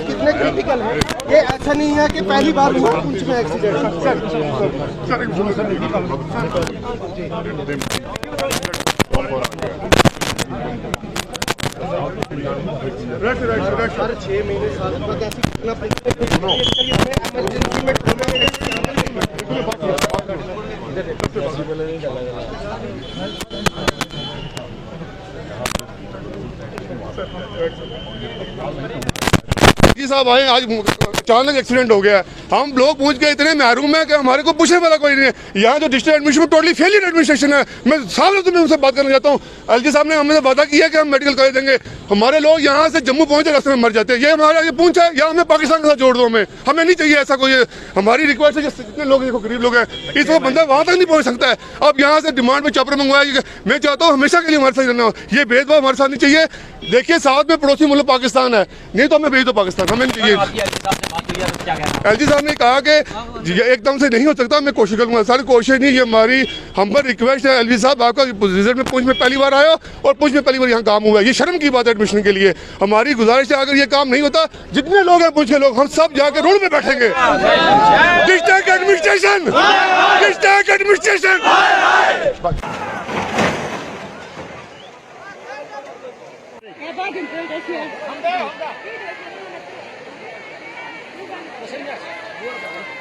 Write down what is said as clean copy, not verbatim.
कितने क्रिटिकल है ये, ऐसा नहीं है कि पहली बार हुआ पुंछ में एक्सीडेंट। सर 6 महीने साल तक ऐसी कितना इमरजेंसी में जी साहब आए, आज अचानक एक्सीडेंट हो गया है। हम लोग पहुंच गए इतने महरूम है कि हमारे को पूछने वाला कोई नहीं है। यहाँ जो district admission totally failure administration है। मैं साहब तुम्हें उनसे बात करना चाहता हूँ। एलजी साहब ने हमसे वादा किया कि हम मेडिकल कॉलेज देंगे। हमारे लोग यहाँ से जम्मू पहुंचे रास्ते में मर जाते हैं। ये हमारा ये पूंछ है या हमें पाकिस्तान के साथ जोड़ दो। हमें नहीं चाहिए ऐसा कोई। हमारी रिक्वेस्ट है, जितने लोग देखो गरीब लोग हैं, इस वक्त बंदा वहाँ तक नहीं पहुँच सकता है। अब यहाँ से डिमांड में चॉपर मंगवाया। मैं चाहता हूँ हमेशा के लिए हमारे साथ रहना हो। ये भेदभाव हमारे साथ नहीं चाहिए। देखिए साथ में पड़ोसी मुल्क पाकिस्तान है, नहीं तो हमें भेज दो पाकिस्तान, हमें नहीं चाहिए। एलजी साहब ने कहा कि एकदम से नहीं हो सकता, मैं कोशिश करूंगा। सारी कोशिश नहीं, ये हमारी हम पर रिक्वेस्ट है। एलजी साहब आपका रिजल्ट में पूंछ में पहली बार आया और पूंछ में पहली बार यहाँ काम हुआ है, ये शर्म की बात है एडमिशन के लिए। हमारी गुजारिश है, अगर ये काम नहीं होता, जितने लोग हैं पूंछ के लोग, हम सब जाकर रोड में बैठेंगे। District administration, district administration. Yes.